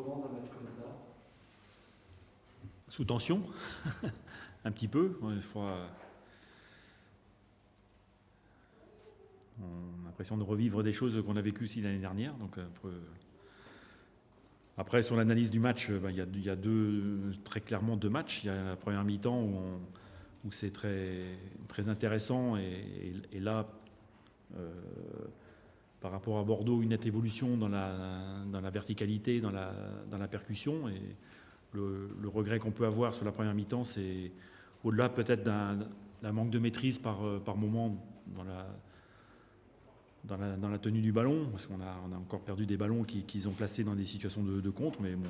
comment d'un match comme ça? Sous tension, un petit peu. On a l'impression de revivre des choses qu'on a vécues aussi l'année dernière. Donc, après, sur l'analyse du match, il y a très clairement deux matchs. Il y a la première mi-temps où c'est très, très intéressant et là, par rapport à Bordeaux, une nette évolution dans la verticalité, dans la percussion. Et le regret qu'on peut avoir sur la première mi-temps, c'est au-delà peut-être d'un manque de maîtrise par moment dans la tenue du ballon, parce qu'on a encore perdu des ballons qu'ils ont placés dans des situations de contre, mais bon,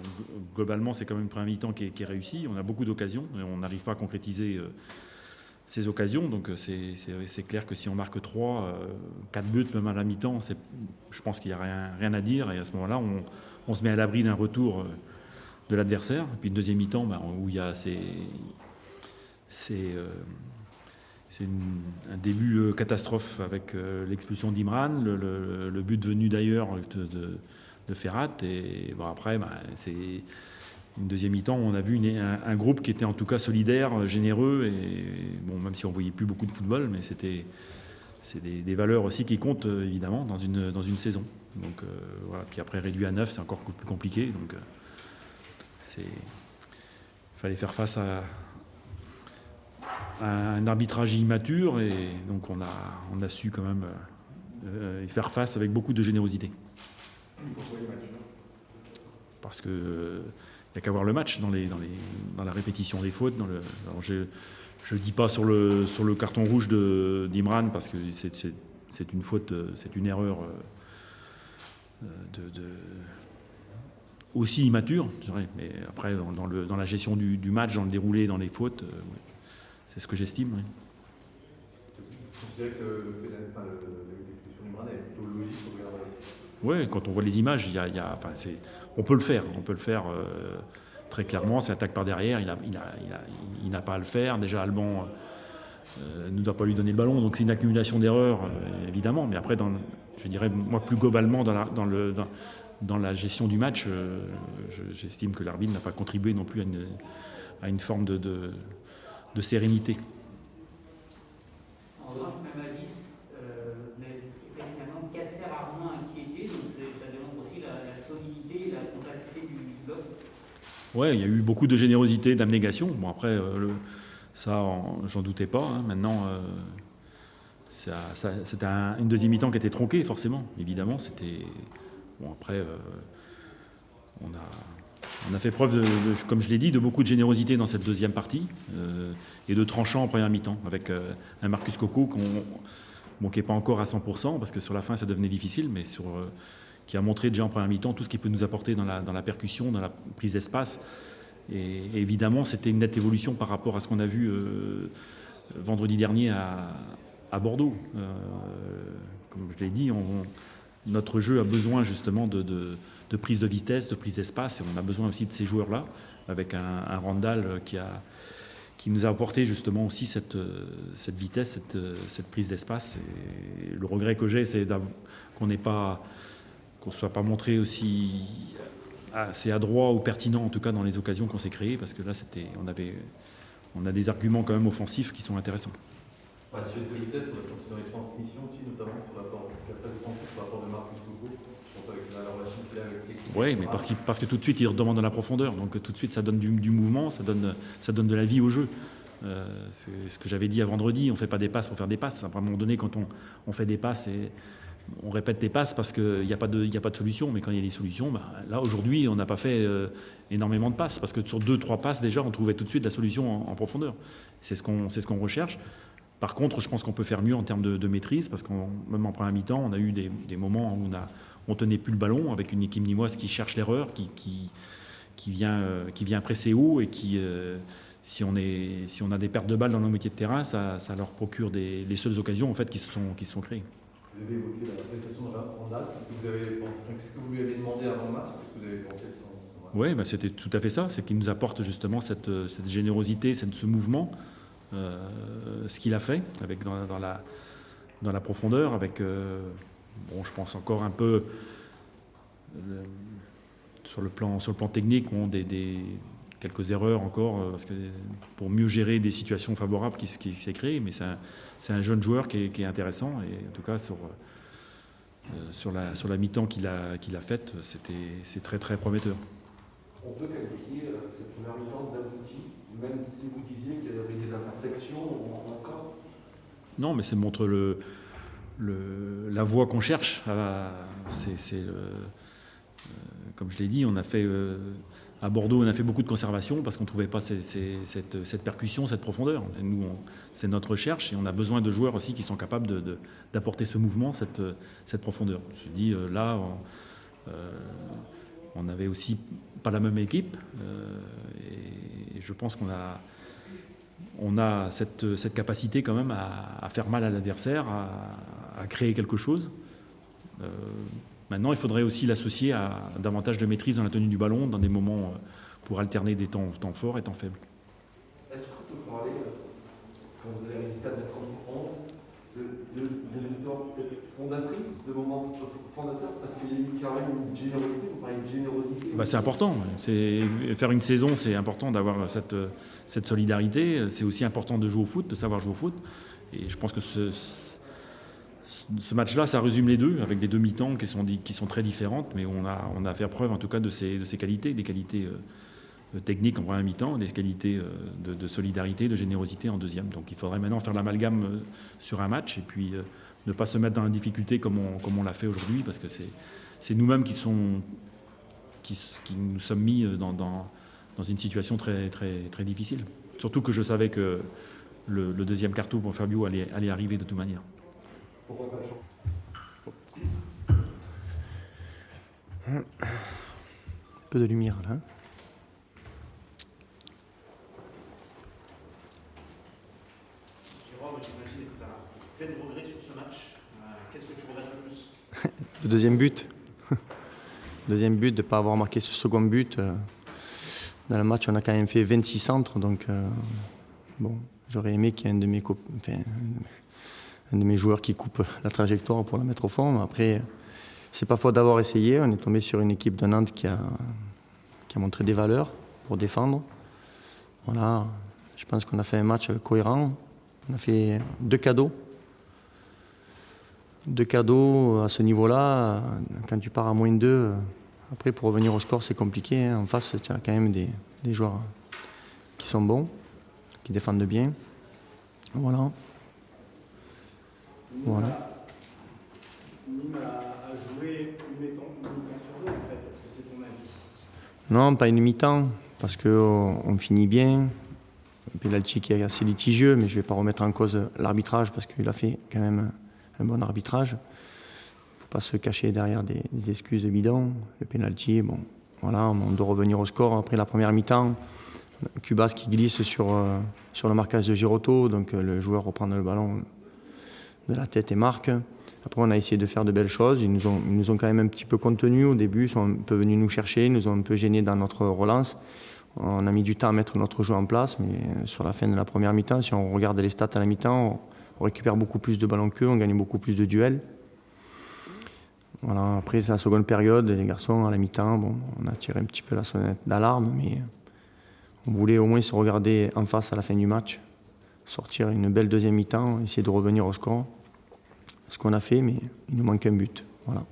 globalement, c'est quand même une première mi-temps qui est réussie. On a beaucoup d'occasions et on n'arrive pas à concrétiser ces occasions. Donc c'est clair que si on marque 4 buts même à la mi-temps, je pense qu'il n'y a rien à dire. Et à ce moment-là, on se met à l'abri d'un retour de l'adversaire. Et puis une deuxième mi-temps où il y a c'est un début catastrophe avec l'expulsion d'Imran, le but venu d'ailleurs de Ferrat. Et bon, après, c'est une deuxième mi-temps où on a vu un groupe qui était en tout cas solidaire, généreux. Et bon, même si on ne voyait plus beaucoup de football, mais c'est des valeurs aussi qui comptent évidemment dans une saison. Donc voilà. Puis après, réduit à 9, c'est encore plus compliqué. Donc il fallait faire face à un arbitrage immature et donc on a su quand même y faire face avec beaucoup de générosité. Pourquoi les matchs ? Parce que il n'y a qu'à voir le match dans la répétition des fautes. Je ne dis pas sur le carton rouge d'Imran parce que c'est une faute, c'est une erreur aussi immature, je dirais. Mais après dans la gestion du match, dans le déroulé, dans les fautes. C'est ce que j'estime. Oui. Vous considérez que l'exécution d'Imran est plutôt logique au regard de... Oui, quand on voit les images, on peut le faire. On peut le faire très clairement. C'est attaque par derrière. Il n'a pas à le faire. Déjà, Alban ne doit pas lui donner le ballon. Donc c'est une accumulation d'erreurs, évidemment. Mais après, je dirais, moi, plus globalement, dans la gestion du match, j'estime que l'arbitre n'a pas contribué non plus à une forme de sérénité. En revanche, même à 10, mais finalement, Casser a rarement inquiété, donc ça démontre aussi la solidité et la compacité du bloc. Oui, il y a eu beaucoup de générosité, d'abnégation. Bon, après, ça, j'en doutais pas. Hein. Maintenant, c'était une deuxième mi-temps qui était tronquée, forcément. Évidemment, c'était... Bon, après, on a fait preuve, comme je l'ai dit, de beaucoup de générosité dans cette deuxième partie et de tranchant en première mi-temps avec un Marcus Coco qui n'est pas encore à 100% parce que sur la fin ça devenait difficile, mais qui a montré déjà en première mi-temps tout ce qu'il peut nous apporter dans la percussion, dans la prise d'espace. Et évidemment, c'était une nette évolution par rapport à ce qu'on a vu vendredi dernier à Bordeaux. Comme je l'ai dit, notre jeu a besoin justement de prise de vitesse, de prise d'espace, et on a besoin aussi de ces joueurs-là, avec un Randall qui nous a apporté justement aussi cette vitesse, cette prise d'espace. Et le regret que j'ai, c'est qu'on ne soit pas montré aussi assez adroit ou pertinent, en tout cas dans les occasions qu'on s'est créées, parce que là, on a des arguments quand même offensifs qui sont intéressants. À sujet de vitesse, on l'a senti dans les transmissions aussi, notamment sur l'apport de Marcus Coco. Je pense avec la relation qu'il a avec l'équipe. Oui, mais parce que tout de suite, il redemande de la profondeur. Donc tout de suite, ça donne du mouvement, ça donne de la vie au jeu. C'est ce que j'avais dit à vendredi, on ne fait pas des passes pour faire des passes. À un moment donné, quand on fait des passes, on répète des passes parce qu'il n'y a pas de solution. Mais quand il y a des solutions, là, aujourd'hui, on n'a pas fait énormément de passes. Parce que sur 2-3 passes, déjà, on trouvait tout de suite la solution en profondeur. C'est ce qu'on recherche. Par contre, je pense qu'on peut faire mieux en termes de maîtrise, parce que même en première mi-temps, on a eu des moments où on tenait plus le ballon, avec une équipe nîmoise qui cherche l'erreur, qui vient presser haut, et qui, si on a des pertes de balles dans nos métiers de terrain, ça leur procure les seules occasions en fait, qui se sont créées. Vous avez évoqué la prestation de Randall. Qu'est-ce que vous lui avez demandé avant le match? Qu'est-ce que vous avez pensé de son match? Oui, c'était tout à fait ça. C'est qu'il nous apporte justement cette générosité, ce mouvement. Ce qu'il a fait avec dans la profondeur, avec je pense encore un peu sur le plan technique, ont quelques erreurs encore, parce que pour mieux gérer des situations favorables qui s'est créé, mais c'est un jeune joueur qui est intéressant, et en tout cas sur la mi-temps qu'il a faite, c'est très très prometteur. On peut qualifier cette première mi-temps d'aboutie, même si vous disiez qu'il y avait des imperfections encore? Non, mais ça montre la voie qu'on cherche. Comme je l'ai dit, on a fait à Bordeaux, on a fait beaucoup de conservation parce qu'on ne trouvait pas cette percussion, cette profondeur. Et nous, c'est notre recherche, et on a besoin de joueurs aussi qui sont capables d'apporter ce mouvement, cette profondeur. Je dis là, on n'avait aussi pas la même équipe, et je pense qu'on a cette capacité quand même à faire mal à l'adversaire, à créer quelque chose. Maintenant, il faudrait aussi l'associer à davantage de maîtrise dans la tenue du ballon, dans des moments pour alterner des temps forts et temps faibles. Est-ce qu'on peut parler, quand vous avez résisté à mettre en compte, de victoire fondatrice, de moments fondateurs? Parce qu'il y a eu quand même une générosité, vous parlez de générosité. C'est important. Faire une saison, c'est important d'avoir cette solidarité. C'est aussi important de jouer au foot, de savoir jouer au foot. Et je pense que ce match-là, ça résume les deux, avec des demi-temps qui sont très différentes, mais on a fait preuve en tout cas de ces qualités, des qualités techniques en première mi-temps, des qualités de solidarité, de générosité en deuxième. Donc il faudrait maintenant faire l'amalgame sur un match, et puis ne pas se mettre dans la difficulté comme on l'a fait aujourd'hui, parce que c'est nous-mêmes qui nous sommes mis dans une situation très, très, très difficile. Surtout que je savais que le deuxième carton pour Fabio allait arriver de toute manière. Un peu de lumière là. Jérôme, j'imagine que tu as plein de regrets sur ce match. Qu'est-ce que tu regrettes le plus? Le deuxième but. Deuxième but, de ne pas avoir marqué ce second but. Dans le match, on a quand même fait 26 centres, donc bon, j'aurais aimé qu'il y ait un de mes joueurs qui coupe la trajectoire pour la mettre au fond. Après, c'est pas faute d'avoir essayé. On est tombé sur une équipe de Nantes qui a montré des valeurs pour défendre. Voilà, je pense qu'on a fait un match cohérent. On a fait deux cadeaux. Deux cadeaux à ce niveau-là. Quand tu pars à moins 2, après pour revenir au score, c'est compliqué. En face, tu as quand même des joueurs qui sont bons, qui défendent bien. Voilà. Nîmes a joué une mi-temps sur deux, en fait. Est-ce que c'est ton avis? Non, pas une mi-temps, parce qu'on finit bien. Un penalty qui est assez litigieux, mais je ne vais pas remettre en cause l'arbitrage, parce qu'il a fait quand même un bon arbitrage. Il ne faut pas se cacher derrière des excuses bidons. Le penalty, bon, voilà, on doit revenir au score. Après la première mi-temps, Cubas qui glisse sur le marquage de Girotto, donc le joueur reprend le ballon de la tête et marque. Après, on a essayé de faire de belles choses. Ils nous ont quand même un petit peu contenus au début. Ils sont un peu venus nous chercher, ils nous ont un peu gênés dans notre relance. On a mis du temps à mettre notre jeu en place, mais sur la fin de la première mi-temps, si on regarde les stats à la mi-temps, on récupère beaucoup plus de ballons qu'eux, on gagne beaucoup plus de duels. Voilà. Après, c'est la seconde période. Les garçons, à la mi-temps, bon, on a tiré un petit peu la sonnette d'alarme, mais on voulait au moins se regarder en face à la fin du match, sortir une belle deuxième mi-temps, essayer de revenir au score. Ce qu'on a fait, mais il nous manque un but. Voilà.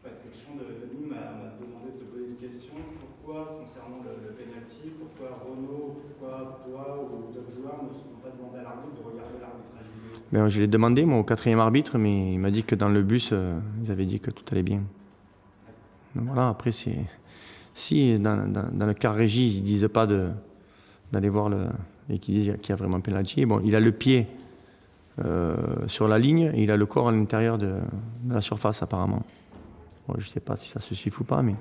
La question de Nîmes m'a demandé de te poser une question. Pourquoi, concernant le penalty, pourquoi Renaud, pourquoi toi ou d'autres joueurs ne sont pas demandé à l'arbitre de regarder l'arbitrage vidéo? Je l'ai demandé, moi, au quatrième arbitre, mais il m'a dit que dans le bus, ils avaient dit que tout allait bien. Donc voilà, après, si dans le cas régie, ils ne disent pas d'aller voir et qu'ils disent qu'il y a vraiment penalty, bon, il a le pied sur la ligne et il a le corps à l'intérieur de la surface apparemment. Bon, je ne sais pas si ça se suffit ou pas, mais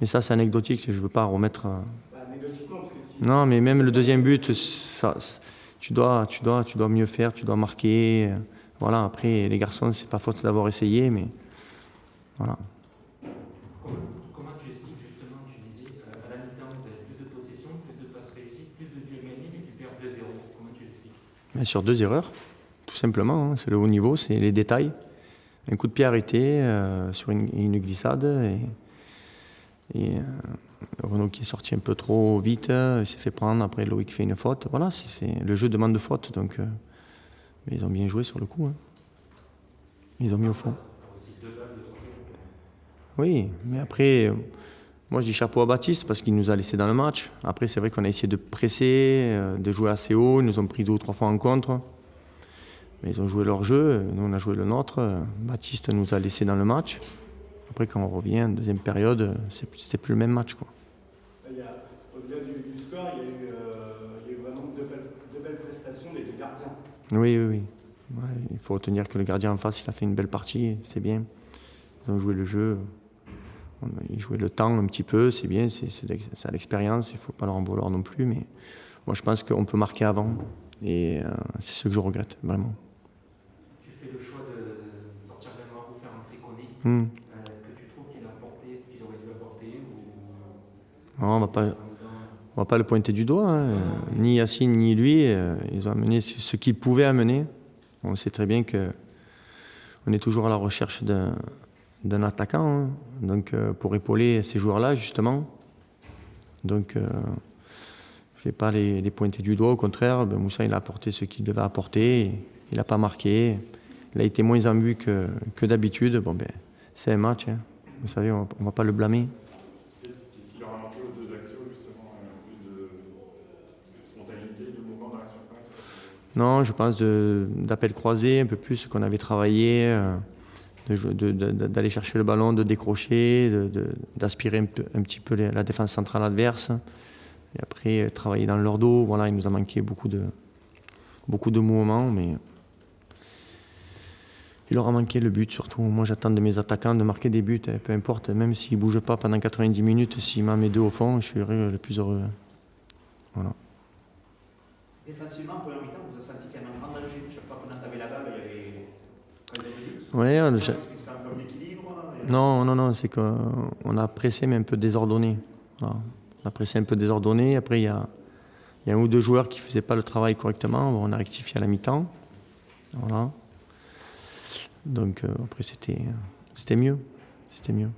ça c'est anecdotique, je ne veux pas remettre... Anecdotique non, parce que si... Non, mais même le deuxième but, tu dois mieux faire, tu dois marquer. Voilà, après les garçons, c'est pas faute d'avoir essayé, mais voilà. Comment tu expliques justement, tu disais, à la mi-temps, vous avez plus de possession, plus de passes réussies, plus de duels gagnés, mais tu perds 2-0. Comment tu l'expliques? Mais sur 2 erreurs, tout simplement, hein, c'est le haut niveau, c'est les détails. Un coup de pied arrêté sur une glissade Et Renaud qui est sorti un peu trop vite, il s'est fait prendre. Après, Loïc fait une faute. Voilà, le jeu demande de faute. Donc, mais ils ont bien joué sur le coup. Hein. Ils ont mis au fond. Oui, mais après, moi je dis chapeau à Baptiste parce qu'il nous a laissé dans le match. Après, c'est vrai qu'on a essayé de presser, de jouer assez haut. Ils nous ont pris 2 ou 3 fois en contre. Mais ils ont joué leur jeu, nous on a joué le nôtre. Baptiste nous a laissé dans le match. Après, quand on revient, deuxième période, c'est plus le même match, quoi. Au-delà du score, il y a eu vraiment deux belles prestations des 2 gardiens. Oui. Ouais, il faut retenir que le gardien en face, il a fait une belle partie, c'est bien. Ils ont joué le jeu, ils jouaient le temps un petit peu, c'est bien, c'est à l'expérience, il ne faut pas leur en vouloir non plus. Mais moi, je pense qu'on peut marquer avant, et c'est ce que je regrette, vraiment. Tu fais le choix de sortir Benoît pour faire entrer Koné. Est-ce que tu trouves qu'il a apporté ce qu'il aurait dû apporter ou... Non, on va pas le pointer du doigt, hein. Ni Yacine ni lui, ils ont amené ce qu'ils pouvaient amener. On sait très bien qu'on est toujours à la recherche d'un attaquant, hein. Donc pour épauler ces joueurs-là justement. Donc je ne vais pas les pointer du doigt, au contraire, Moussa il a apporté ce qu'il devait apporter, il n'a pas marqué, il a été moins en but que d'habitude. Bon, c'est un match, hein. Vous savez, on ne va pas le blâmer. Qu'est-ce qui leur a manqué aux 2 axiaux justement, plus de spontanéité, de mouvement dans la surface? Non, je pense d'appel croisé, un peu plus qu'on avait travaillé, d'aller chercher le ballon, de décrocher, d'aspirer un petit peu la défense centrale adverse. Et après, travailler dans leur dos. Voilà, il nous a manqué beaucoup de mouvements, mais il leur a manqué le but surtout. Moi, j'attends de mes attaquants de marquer des buts, peu importe, même s'ils ne bougent pas pendant 90 minutes, s'ils m'en mettent 2 au fond, je serai le plus heureux. Voilà. Défensivement, pour la mi-temps, vous avez senti qu'il y avait un grand danger. Chaque fois qu'on entendait la balle, il y avait quand il y avait des buts. Ouais, Explique ça un peu l'équilibre. non, c'est qu'on a pressé mais un peu désordonné. Voilà. On a pressé un peu désordonné. Après, il y a 1 ou 2 joueurs qui ne faisaient pas le travail correctement. On a rectifié à la mi-temps. Voilà. Donc après, c'était mieux. C'était mieux.